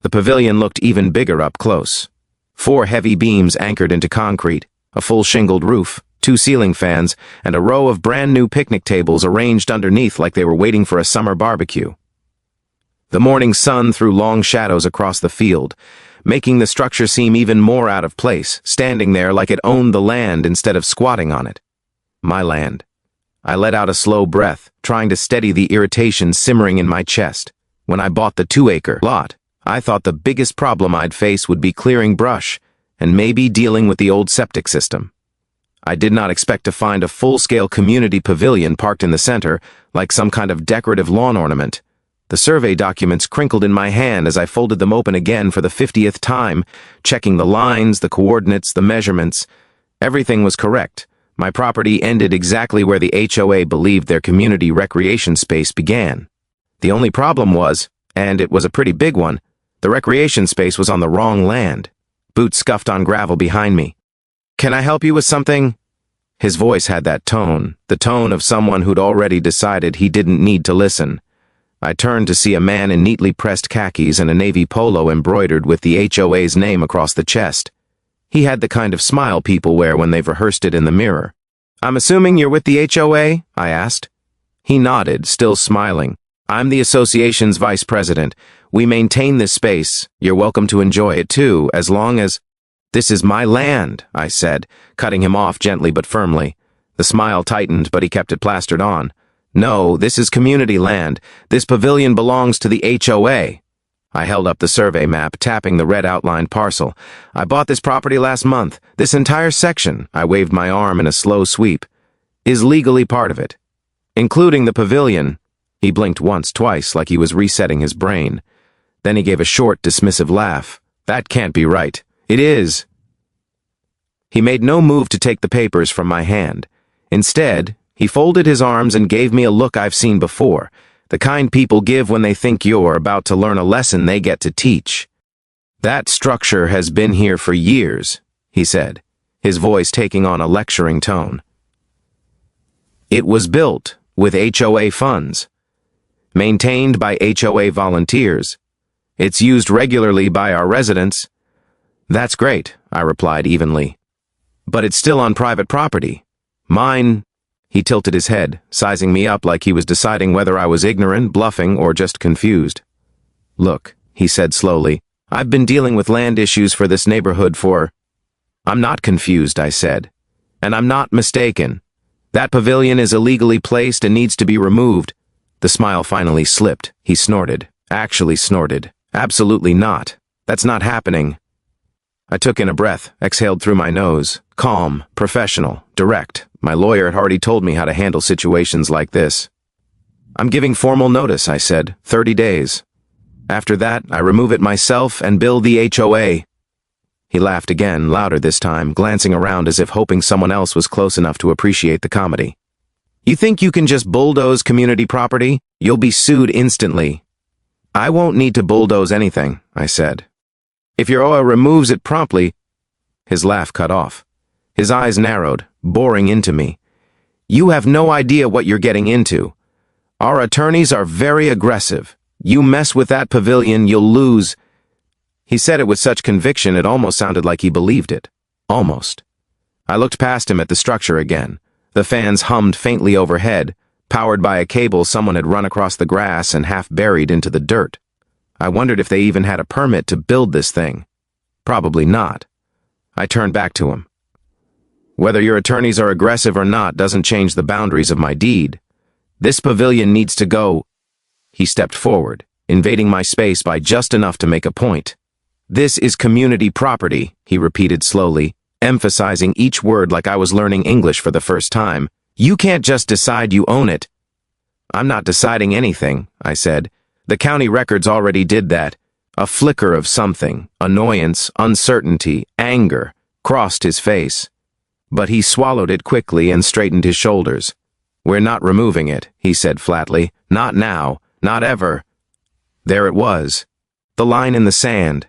The pavilion looked even bigger up close. 4 heavy beams anchored into concrete, a full shingled roof, 2 ceiling fans, and a row of brand-new picnic tables arranged underneath like they were waiting for a summer barbecue. The morning sun threw long shadows across the field, making the structure seem even more out of place, standing there like it owned the land instead of squatting on it. My land. I let out a slow breath, trying to steady the irritation simmering in my chest. When I bought the 2-acre lot, I thought the biggest problem I'd face would be clearing brush and maybe dealing with the old septic system. I did not expect to find a full-scale community pavilion parked in the center, like some kind of decorative lawn ornament. The survey documents crinkled in my hand as I folded them open again for the 50th time, checking the lines, the coordinates, the measurements. Everything was correct. My property ended exactly where the HOA believed their community recreation space began. The only problem was, and it was a pretty big one, the recreation space was on the wrong land. Boots scuffed on gravel behind me. "Can I help you with something?" His voice had that tone, the tone of someone who'd already decided he didn't need to listen. I turned to see a man in neatly pressed khakis and a navy polo embroidered with the HOA's name across the chest. He had the kind of smile people wear when they've rehearsed it in the mirror. "I'm assuming you're with the HOA?" I asked. He nodded, still smiling. "I'm the association's vice president. We maintain this space. You're welcome to enjoy it too, as long as—" "This is my land," I said, cutting him off gently but firmly. The smile tightened, but he kept it plastered on. "No, this is community land. This pavilion belongs to the HOA. I held up the survey map, tapping the red outlined parcel. "I bought this property last month. This entire section," I waved my arm in a slow sweep, "is legally part of it. Including the pavilion." He blinked once, twice, like he was resetting his brain. Then he gave a short, dismissive laugh. "That can't be right." "It is." He made no move to take the papers from my hand. Instead, he folded his arms and gave me a look I've seen before, the kind people give when they think you're about to learn a lesson they get to teach. "That structure has been here for years," he said, his voice taking on a lecturing tone. "It was built with HOA funds, maintained by HOA volunteers. It's used regularly by our residents." "That's great," I replied evenly. "But it's still on private property. Mine—" He tilted his head, sizing me up like he was deciding whether I was ignorant, bluffing, or just confused. "Look," he said slowly, "I've been dealing with land issues for this neighborhood for—" "I'm not confused," I said. "And I'm not mistaken. That pavilion is illegally placed and needs to be removed." The smile finally slipped. He snorted. Actually snorted. "Absolutely not. That's not happening." I took in a breath, exhaled through my nose. Calm, professional, direct. My lawyer had already told me how to handle situations like this. "I'm giving formal notice," I said. 30 days. After that, I remove it myself and bill the HOA. He laughed again, louder this time, glancing around as if hoping someone else was close enough to appreciate the comedy. "You think you can just bulldoze community property? You'll be sued instantly." "I won't need to bulldoze anything," I said. "If your HOA removes it promptly—" His laugh cut off. His eyes narrowed, boring into me. "You have no idea what you're getting into. Our attorneys are very aggressive. You mess with that pavilion, you'll lose." He said it with such conviction it almost sounded like he believed it. Almost. I looked past him at the structure again. The fans hummed faintly overhead, powered by a cable someone had run across the grass and half buried into the dirt. I wondered if they even had a permit to build this thing. Probably not. I turned back to him. "Whether your attorneys are aggressive or not doesn't change the boundaries of my deed. This pavilion needs to go." He stepped forward, invading my space by just enough to make a point. "This is community property," he repeated slowly, emphasizing each word like I was learning English for the first time. "You can't just decide you own it." "I'm not deciding anything," I said. "The county records already did that." A flicker of something, annoyance, uncertainty, anger, crossed his face. But he swallowed it quickly and straightened his shoulders. "We're not removing it," he said flatly. "Not now. Not ever." There it was. The line in the sand.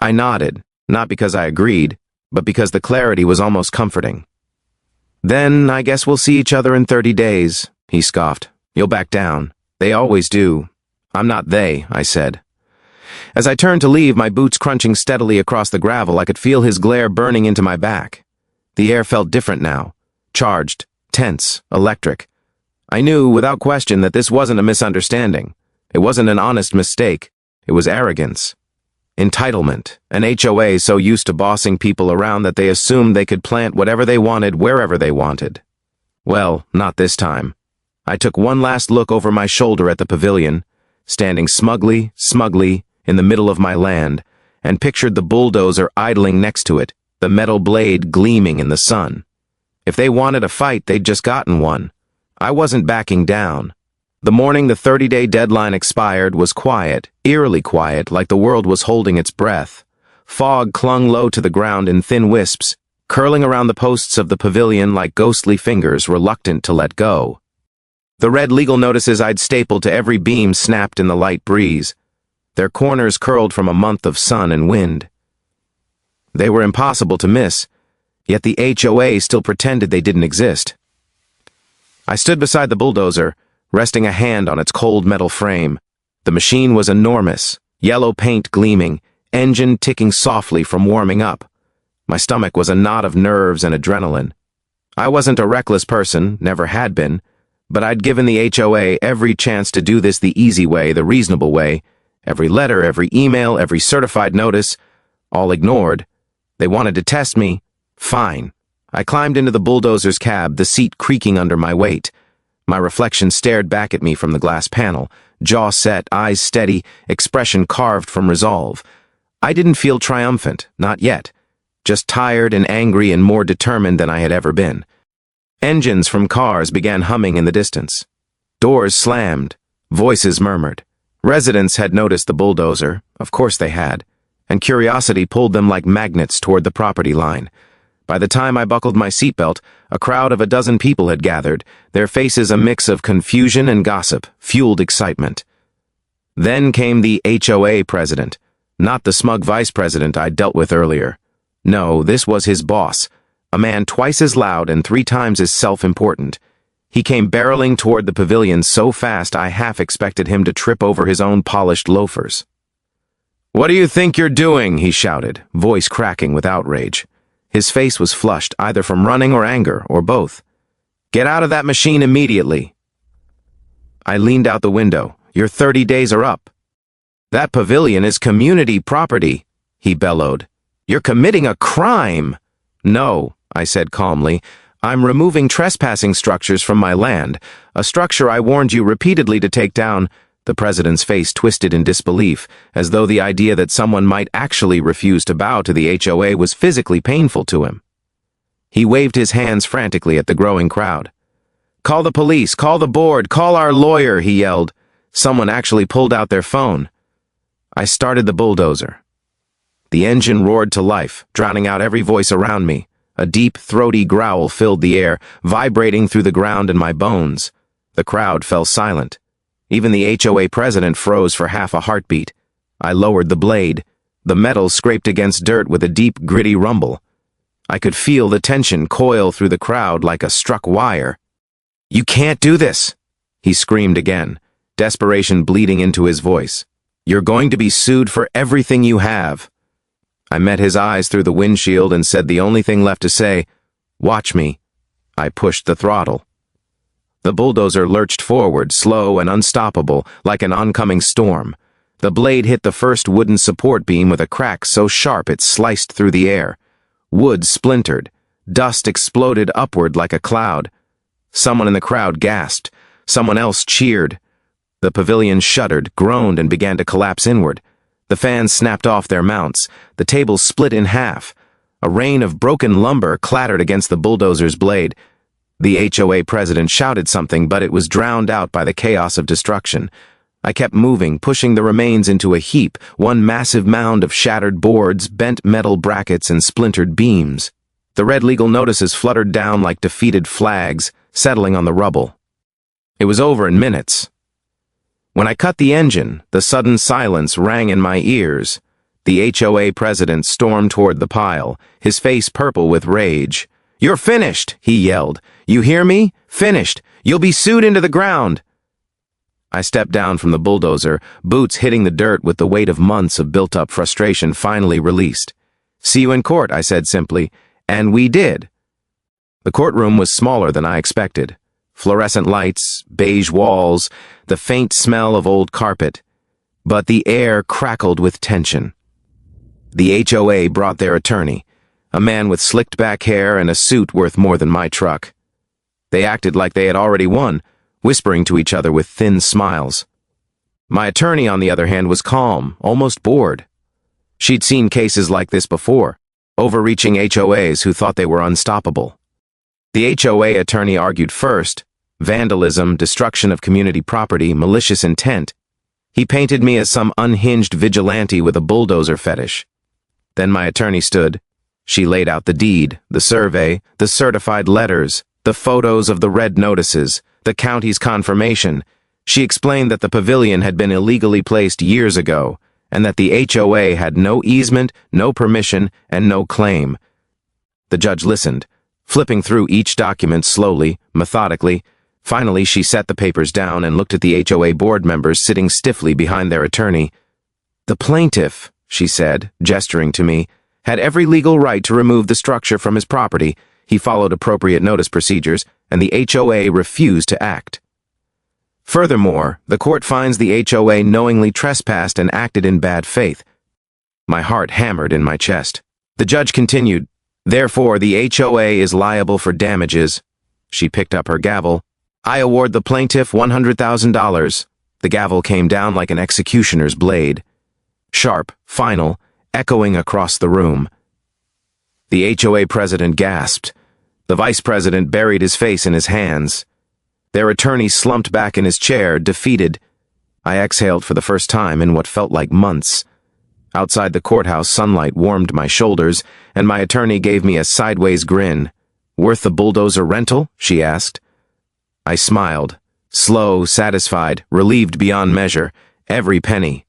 I nodded, not because I agreed, but because the clarity was almost comforting. "Then I guess we'll see each other in 30 days, he scoffed. "You'll back down. They always do." "I'm not they," I said. As I turned to leave, my boots crunching steadily across the gravel, I could feel his glare burning into my back. The air felt different now. Charged, tense, electric. I knew, without question, that this wasn't a misunderstanding. It wasn't an honest mistake. It was arrogance. Entitlement. An HOA so used to bossing people around that they assumed they could plant whatever they wanted wherever they wanted. Well, not this time. I took one last look over my shoulder at the pavilion, standing smugly in the middle of my land, and pictured the bulldozer idling next to it, the metal blade gleaming in the sun. If they wanted a fight, they'd just gotten one. I wasn't backing down. The morning the 30-day deadline expired was quiet, eerily quiet, like the world was holding its breath. Fog clung low to the ground in thin wisps, curling around the posts of the pavilion like ghostly fingers reluctant to let go. The red legal notices I'd stapled to every beam snapped in the light breeze. Their corners curled from a month of sun and wind. They were impossible to miss, yet the HOA still pretended they didn't exist. I stood beside the bulldozer, resting a hand on its cold metal frame. The machine was enormous, yellow paint gleaming, engine ticking softly from warming up. My stomach was a knot of nerves and adrenaline. I wasn't a reckless person, never had been, but I'd given the HOA every chance to do this the easy way, the reasonable way. Every letter, every email, every certified notice, all ignored. They wanted to test me. Fine. I climbed into the bulldozer's cab, the seat creaking under my weight. My reflection stared back at me from the glass panel, jaw set, eyes steady, expression carved from resolve. I didn't feel triumphant, not yet. Just tired and angry and more determined than I had ever been. Engines from cars began humming in the distance. Doors slammed. Voices murmured. Residents had noticed the bulldozer, of course they had, and curiosity pulled them like magnets toward the property line. By the time I buckled my seatbelt, a crowd of a dozen people had gathered, their faces a mix of confusion and gossip, fueled excitement. Then came the HOA president, not the smug vice president I'd dealt with earlier. No, this was his boss, a man twice as loud and 3 times as self-important. He came barreling toward the pavilion so fast I half expected him to trip over his own polished loafers. "What do you think you're doing?" he shouted, voice cracking with outrage. His face was flushed, either from running or anger, or both. "Get out of that machine immediately." I leaned out the window. "Your 30 days are up." "That pavilion is community property," he bellowed. "You're committing a crime." "No," I said calmly. "I'm removing trespassing structures from my land, a structure I warned you repeatedly to take down." The president's face twisted in disbelief, as though the idea that someone might actually refuse to bow to the HOA was physically painful to him. He waved his hands frantically at the growing crowd. "Call the police, call the board, call our lawyer," he yelled. Someone actually pulled out their phone. I started the bulldozer. The engine roared to life, drowning out every voice around me. A deep, throaty growl filled the air, vibrating through the ground and my bones. The crowd fell silent. Even the HOA president froze for half a heartbeat. I lowered the blade. The metal scraped against dirt with a deep, gritty rumble. I could feel the tension coil through the crowd like a struck wire. "You can't do this," he screamed again, desperation bleeding into his voice. "You're going to be sued for everything you have." I met his eyes through the windshield and said the only thing left to say, "Watch me." I pushed the throttle. The bulldozer lurched forward, slow and unstoppable, like an oncoming storm. The blade hit the first wooden support beam with a crack so sharp it sliced through the air. Wood splintered. Dust exploded upward like a cloud. Someone in the crowd gasped. Someone else cheered. The pavilion shuddered, groaned, and began to collapse inward. The fans snapped off their mounts. The tables split in half. A rain of broken lumber clattered against the bulldozer's blade. The HOA president shouted something, but it was drowned out by the chaos of destruction. I kept moving, pushing the remains into a heap, one massive mound of shattered boards, bent metal brackets, and splintered beams. The red legal notices fluttered down like defeated flags, settling on the rubble. It was over in minutes. When I cut the engine, the sudden silence rang in my ears. The HOA president stormed toward the pile, his face purple with rage. "You're finished," he yelled. "You hear me? Finished. You'll be sued into the ground." I stepped down from the bulldozer, boots hitting the dirt with the weight of months of built-up frustration finally released. "See you in court," I said simply, and we did. The courtroom was smaller than I expected. Fluorescent lights, beige walls, the faint smell of old carpet. But the air crackled with tension. The HOA brought their attorney, a man with slicked-back hair and a suit worth more than my truck. They acted like they had already won, whispering to each other with thin smiles. My attorney, on the other hand, was calm, almost bored. She'd seen cases like this before, overreaching HOAs who thought they were unstoppable. The HOA attorney argued first: vandalism, destruction of community property, malicious intent. He painted me as some unhinged vigilante with a bulldozer fetish. Then my attorney stood. She laid out the deed, the survey, the certified letters, the photos of the red notices, the county's confirmation. She explained that the pavilion had been illegally placed years ago, and that the HOA had no easement, no permission, and no claim. The judge listened, flipping through each document slowly, methodically. Finally, she set the papers down and looked at the HOA board members sitting stiffly behind their attorney. "The plaintiff," she said, gesturing to me, "had every legal right to remove the structure from his property. He followed appropriate notice procedures, and the HOA refused to act. Furthermore, the court finds the HOA knowingly trespassed and acted in bad faith." My heart hammered in my chest. The judge continued, "Therefore, the HOA is liable for damages." She picked up her gavel. "I award the plaintiff $100,000. The gavel came down like an executioner's blade. Sharp, final, echoing across the room. The HOA president gasped. The vice president buried his face in his hands. Their attorney slumped back in his chair, defeated. I exhaled for the first time in what felt like months. Outside the courthouse, sunlight warmed my shoulders, and my attorney gave me a sideways grin. "Worth the bulldozer rental?" she asked. I smiled, slow, satisfied, relieved beyond measure, every penny.